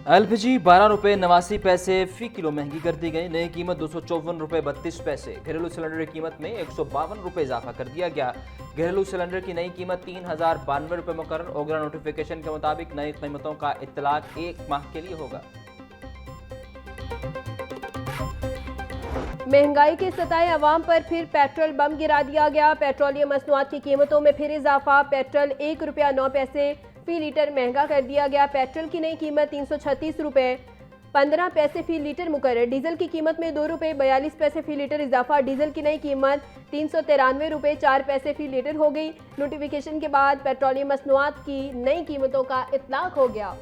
LPG 12 रुपये 89 पैसे फी kilo महंगी कर दी गई। नई कीमत 254 रुपये 32 पैसे। घरेलू सिलेंडर की कीमत में 152 रुपये इजाफा कर दिया गया। घरेलू सिलेंडर की नई कीमत 3092 रुपये मुकर्रर। ओगरा नोटिफिकेशन के मुताबिक नई कीमतों का इत्तलाक 1 माह के लिए होगा। महंगाई के सताए अवाम पर फिर पेट्रोल बम गिरा दिया गया। पेट्रोलियम मसनूआत की कीमतों में फिर इजाफा। पेट्रोल 1 रुपया 9 पैसे फी लीटर महंगा कर दिया गया। पेट्रोल की नई कीमत 336 रुपये 15 पैसे फी लीटर मुकर्रर। डीजल की कीमत में 2 रुपये 42 पैसे फी लीटर इजाफा। डीजल की नई कीमत 393 रुपये 4 पैसे फी लीटर हो गई। नोटिफिकेशन के बाद पेट्रोलियम मसनूआत की नई कीमतों का इतलाक हो गया।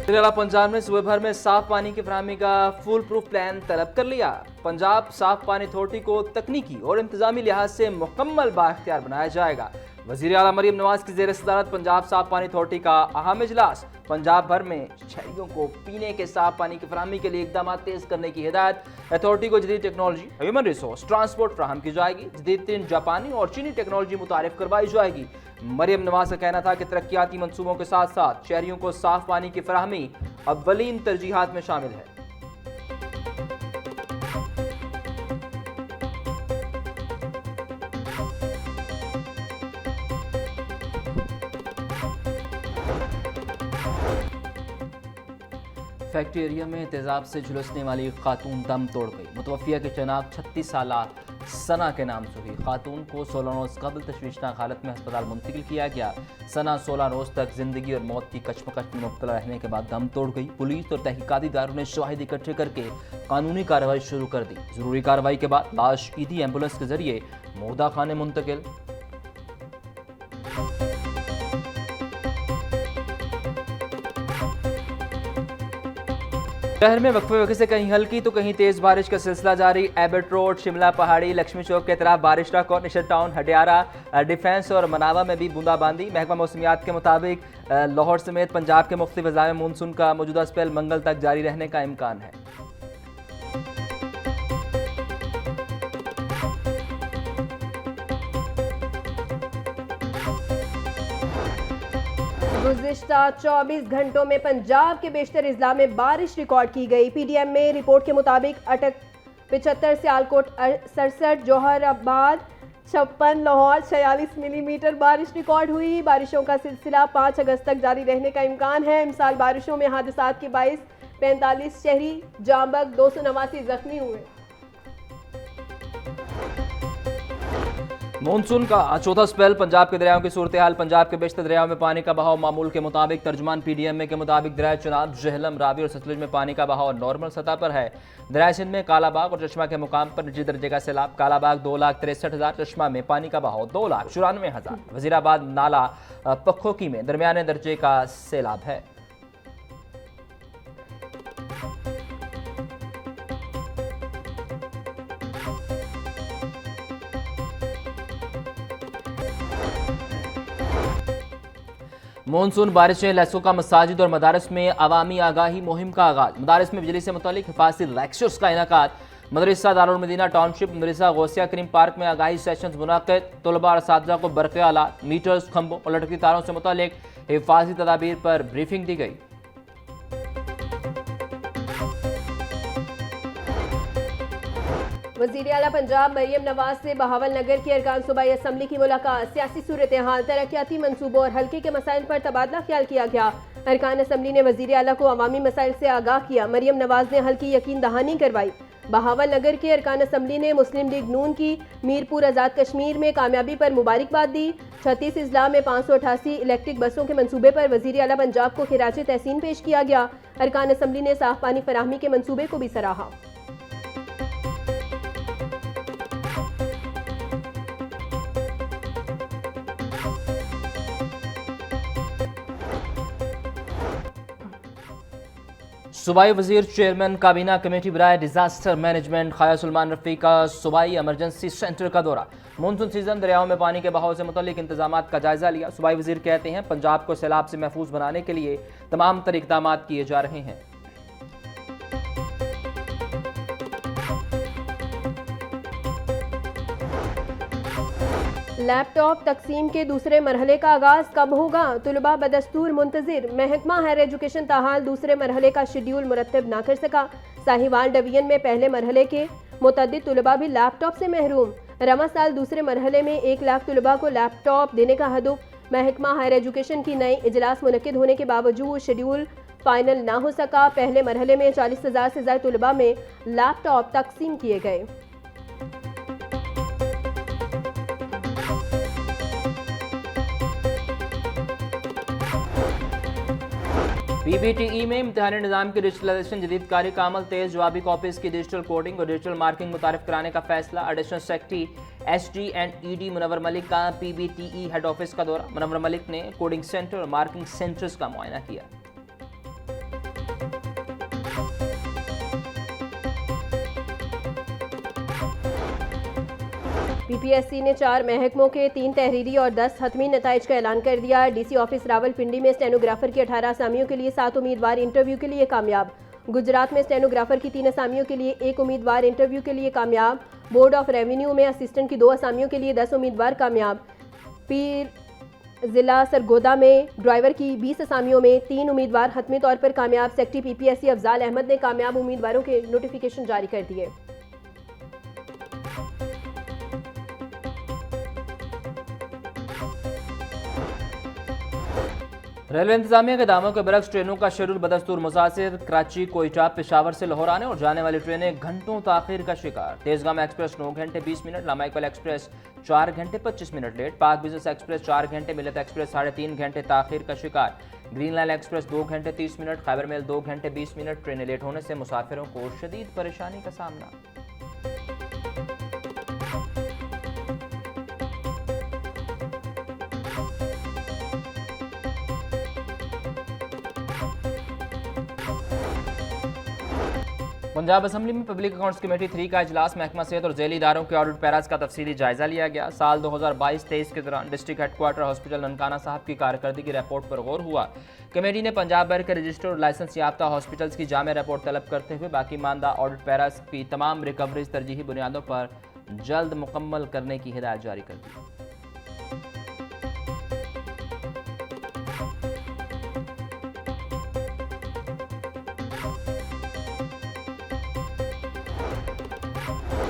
पंजाब ने सूबे भर में साफ पानी की फराहमी का फुल प्रूफ प्लान तलब कर लिया। पंजाब साफ पानी अथॉरिटी को तकनीकी और इंतजामी लिहाज से मुकम्मल बाख्तियार बनाया जाएगा। वज़ीर आला मरियम नवाज की ज़ेर सदारत पंजाब साफ पानी अथॉरिटी का अहम इजलास। पंजाब भर में शहरियों को पीने के साफ पानी की फराहमी के लिए इकदाम तेज करने की हिदायत। अथॉरिटी को जदीद टेक्नोलॉजी, ह्यूमन रिसोर्स, ट्रांसपोर्ट फ्राहम की जाएगी। जदीद जापानी और चीनी टेक्नोलॉजी मुतारिफ करवाई जाएगी। मरियम नवाज का कहना था कि तरक्याती मंसूबों के साथ साथ शहरियों को साफ पानी की फराहमी अव्वलीन तरजीहात में शामिल है। फैक्ट्री एरिया में तेजाब से झुलसने वाली खातून दम तोड़ गई। मुतवफ़िया की शनाख्त 36 साला सना के नाम से हुई। खातून को 16 रोज़ कबल तशवीशनाक हालत में अस्पताल मुंतकिल किया गया। सना 16 रोज़ तक जिंदगी और मौत की कशमकश में मुब्तला रहने के बाद दम तोड़ गई। पुलिस और तहकीकाती इदारों ने शवाहिद इकट्ठे करके कानूनी कार्रवाई शुरू कर दी। जरूरी कार्रवाई के बाद लाश ईदी एम्बुलेंस के जरिए मुर्दा खाने मुंतकिल। शहर में वक्फे वक्फे से कहीं हल्की तो कहीं तेज बारिश का सिलसिला जारी। एबर्ट रोड, शिमला पहाड़ी, लक्ष्मी चौक के तरफ बारिश का कौर। निशर टाउन, हडियारा, डिफेंस और मनावा में भी बूंदाबांदी। महकमा मौसमियात के मुताबिक लाहौर समेत पंजाब के मुख्तलिफ अज़ला में मानसून का मौजूदा स्पेल मंगल तक जारी रहने का इम्कान है। गुज़िश्ता 24 घंटों में पंजाब के बेशतर अज़ला में बारिश रिकॉर्ड की गई। पीडीएम में रिपोर्ट के मुताबिक अटक 75, सियालकोट 67, जौहराबाद 56, लाहौर 46 मिलीमीटर बारिश रिकॉर्ड हुई। बारिशों का सिलसिला 5 अगस्त तक जारी रहने का इम्कान है। इमसाल बारिशों में हादसात के बाइस 45 शहरी जांबक 289 जख्मी हुए। मानसून का चौथा स्पेल। पंजाब के दरियाओं की सूरत हाल। पंजाब के बेशतर दरियाओं में पानी का बहाव मामूल के मुताबिक। तर्जुमान पीडीएम के मुताबिक दरिया चनाब, जहलम, रावी और सतलुज में पानी का बहाव नॉर्मल सतह पर है। दरिया सिंध में कालाबाग और चश्मा के मुकाम पर निजी दर्जे का सैलाब। कालाबाग 2,63,000, चश्मा में पानी का बहाव 2,94,000। वजीराबाद, नाला, पखोकी में दरमियाने दर्जे का सैलाब है। मानसून बारिशें, लहसों का मसाजिद और मदारस में अवामी आगाही मुहिम का आगाज। मदारस में बिजली से मुतालिक हिफाजती लेक्चर्स का इनेकाद। मदरसा दारुल मदीना टाउनशिप मदरसा गौसिया करीम पार्क में आगाही सेशंस मुनाकिद। तलबा और असातिज़ा को बरक़े आलात, मीटर्स, खंभों और लटकती तारों से मुतालिक हिफाजती तदाबीर पर ब्रीफिंग दी गई। वज़ीर आला पंजाब मरियम नवाज से बहावल नगर की अरकान सूबाई असम्बली की मुलाकात। सियासी सूरत हाल, तरक्याती मनसूबों और हल्के के मसाइल पर तबादला ख्याल किया गया। अरकान असम्बली ने वज़ीर आला को अवामी मसाइल से आगाह किया। मरियम नवाज ने हल की यकीन दहानी करवाई। बहावल नगर के अरकान असम्बली ने मुस्लिम लीग नून की मीरपुर आज़ाद कश्मीर में कामयाबी पर मुबारकबाद दी। 36 अज़ला में 588 इलेक्ट्रिक बसों के मनसूबे पर वज़ीर आला पंजाब को खिराज तहसीन पेश किया गया। अरकान असम्बली ने साफ पानी फराहमी के मनसूबे को भी सराहा। सूबाई वजीर चेयरमैन काबीना कमेटी बराए डिजास्टर मैनेजमेंट ख्वाजा सुलेमान रफ़ी का सूबाई एमरजेंसी सेंटर का दौरा। मानसून सीजन, दरियाओं में पानी के बहाव से मुतल्लिक इंतजाम का जायजा लिया। सूबाई वजीर कहते हैं पंजाब को सैलाब से महफूज बनाने के लिए तमाम तर इक़दाम किए जा रहे हैं। लैपटॉप तकसीम के दूसरे मरहले का आगाज कब होगा? तुलबा बदस्तूर मुंतजिर। महकमा हायर एजुकेशन ताहाल दूसरे मरहले का शेड्यूल मुरतब ना कर सका। साहिवाल डिवीजन में पहले मरहले के मुतअद्दिद तुलबा भी लैपटॉप से महरूम। रवा साल दूसरे मरहले में 1 लाख तुलबा को लैपटॉप देने का हदफ। महकमा हायर एजुकेशन की नई इजलास मुनक्किद होने के बावजूद शेड्यूल फाइनल ना हो सका। पहले मरहले में 40,000 से ज़्यादा तुलबा में लैपटॉप तकसीम किए गए। PBTE में इम्तिहानी निज़ाम की डिजिटलाइजेशन जदीद कारी का अमल तेज़। जवाबी कॉपीज़ की डिजिटल कोडिंग और डिजिटल मार्किंग मुतारिफ कराने का फैसला। Additional secretary SD&ED Munawwar Malik का PBTE हेड ऑफिस का दौरा। मुनव्वर मलिक ने कोडिंग सेंटर और मार्किंग सेंटर्स का मुआयना किया। PPSC ने 4 महकमों के 3 तहरीरी और 10 हतमी नताइज का ऐलान कर दिया। DC ऑफिस रावलपिंडी में स्टेनोग्राफर की 18 असामियों के लिए 7 उम्मीदवार इंटरव्यू के लिए कामयाब। गुजरात में स्टेनोग्राफर की 3 असामियों के लिए 1 उम्मीदवार इंटरव्यू के लिए कामयाब। बोर्ड ऑफ रेवेन्यू में असिस्टेंट की 2 असामियों के लिए 10 उम्मीदवार कामयाब। पीर जिला सरगोदा में ड्राइवर की 20 असामियों में 3 उम्मीदवार हतमी तौर पर कामयाब। सेक्रेटरी PPSC अफजाल अहमद ने कामयाब उम्मीदवारों के नोटिफिकेशन जारी कर दिए। रेलवे इंतजामिया के दावों के बरक्स ट्रेनों का शेड्यूल बदस्तूर मुतासिर। कराची, कोयटा, पेशावर से लाहौर आने और जाने वाली ट्रेनें घंटों ताखीर का शिकार। तेजगाम एक्सप्रेस 9 घंटे 20 मिनट, लामा इकबाल एक्सप्रेस 4 घंटे 25 मिनट लेट, पाक बिजनेस एक्सप्रेस 4 घंटे, मिलत एक्सप्रेस 3.5 घंटे ताखीर का शिकार। ग्रीन लाइन एक्सप्रेस 2 घंटे 30 मिनट, खैबर मेल 2 घंटे 20 मिनट। ट्रेनें लेट होने से मुसाफिरों को शदीद परेशानी का सामना। पंजाब असम्बली में पब्लिक अकाउंट्स कमेटी 3 का इजलास। महकमा सेहत और झेली इदारों के ऑडिट पैराज का तफसीली जायजा लिया गया। साल 2022-23 के दौरान डिस्ट्रिक्ट हेडक्वार्टर हॉस्पिटल ननकाना साहब की कारकर्दगी रिपोर्ट पर गौर हुआ। कमेटी ने पंजाब भर के रजिस्टर्ड और लाइसेंस याफ्ता हॉस्पिटल्स की जामे रिपोर्ट तलब करते हुए बाकी मानदा ऑडिट पैराज की तमाम रिकवरीज तरजीही बुनियादों पर जल्द मुकम्मल करने की हिदायत जारी कर दी।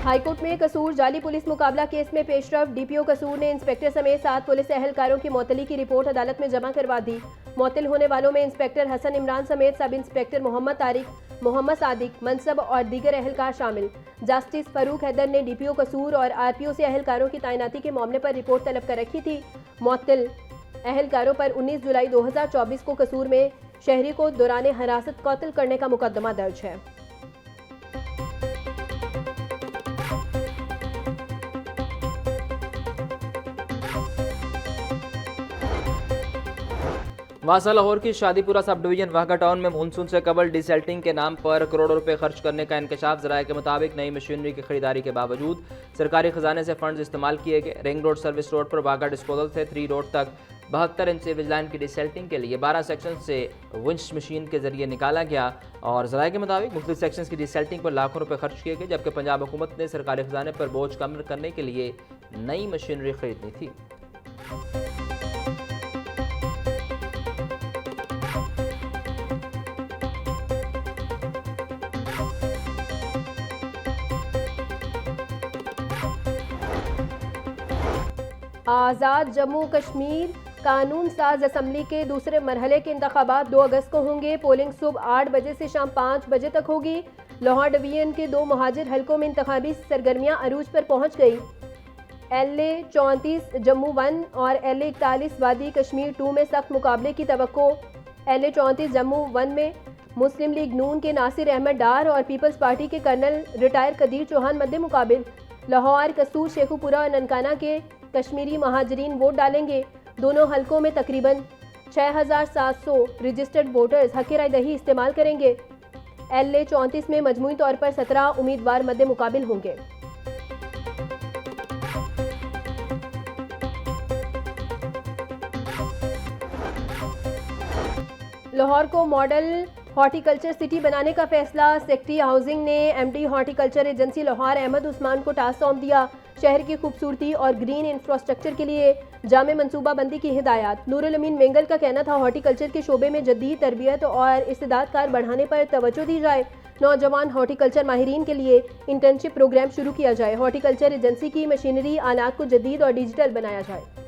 हाईकोर्ट में कसूर जाली पुलिस मुकाबला केस में पेशरफ। DPO कसूर ने इंस्पेक्टर समेत 7 पुलिस एहलकारों की मौतली की रिपोर्ट अदालत में जमा करवा दी। मौतिल होने वालों में इंस्पेक्टर हसन इमरान समेत सब इंस्पेक्टर मोहम्मद तारिक, मोहम्मद सादिक, मनसब और दीगर एहलकार शामिल। जस्टिस फरूक हैदर ने DPO कसूर और RPO से एहलकारों की तैनाती के मामले पर रिपोर्ट तलब कर रखी थी। मौतिल एहलकारों पर 19 जुलाई 2024 को कसूर में शहरी को दौरान हिरासत कत्ल करने का मुकदमा दर्ज है। वासा लाहौर की Shadipura sub division Wagah town में मानसून से कबल डिसेल्टिंग के नाम पर करोड़ों रुपए खर्च करने का इंकशाफ। ज़राए के मुताबिक नई मशीनरी की खरीदारी के बावजूद सरकारी खजाने से फंड्स इस्तेमाल किए गए। रिंग रोड सर्विस रोड पर वाघा डिस्पोजल से 3 रोड तक 72 इंच सीवेज लाइन की डिसेल्टिंग के लिए 12 सेक्शन से विंच मशीन के जरिए निकाला गया और ज़राए के मुताबिक मुख्तलिफ सेक्शन की डिसेल्टिंग पर लाखों रुपए खर्च किए गए, जबकि पंजाब हुकूमत ने सरकारी खजाने पर बोझ कम करने के लिए नई मशीनरी खरीदनी थी। आज़ाद जम्मू कश्मीर कानून साज असम्बली के दूसरे मरहले के इंतखाबात 2 अगस्त को होंगे। पोलिंग सुबह 8 बजे से शाम 5 बजे तक होगी। लाहौर डिवीजन के 2 मुहाजिर हलकों में इंतखाबी सरगर्मियां अरूज पर पहुंच गई। LA 34 जम्मू 1 और LA 41 वादी कश्मीर 2 में सख्त मुकाबले की तवक्को। LA 34 जम्मू 1 में मुस्लिम लीग नून के नासिर अहमद डार और पीपल्स पार्टी के कर्नल रिटायर कदीर चौहान मद्दे मुकाबिल। लाहौर, कसूर, शेखुपुरा और ननकाना के कश्मीरी महाजरीन वोट डालेंगे। दोनों हलकों में तकरीबन 6700 रजिस्टर्ड वोटर्स हक़ राय दही इस्तेमाल करेंगे। LA 34 में मजमूई तौर पर 17 उम्मीदवार मद्दे मुकाबिल होंगे। लाहौर को मॉडल हॉर्टिकल्चर सिटी बनाने का फैसला। सेक्रेटरी हाउसिंग ने MD horticulture agency Lahore Ahmed Usman को टास्क सौंप दिया। शहर की खूबसूरती और ग्रीन इंफ्रास्ट्रक्चर के लिए जामे मनसूबाबंदी की हिदायत। नूरुल अमीन मेंगल का कहना था हॉर्टिकल्चर के शोबे में जदीद तरबियत और इस्तेदादकार बढ़ाने पर तवज्जो दी जाए। नौजवान हॉर्टिकल्चर माहिरीन के लिए इंटर्नशिप प्रोग्राम शुरू किया जाए। हॉर्टिकल्चर एजेंसी की मशीनरी आलात को जदीद और डिजिटल बनाया जाए।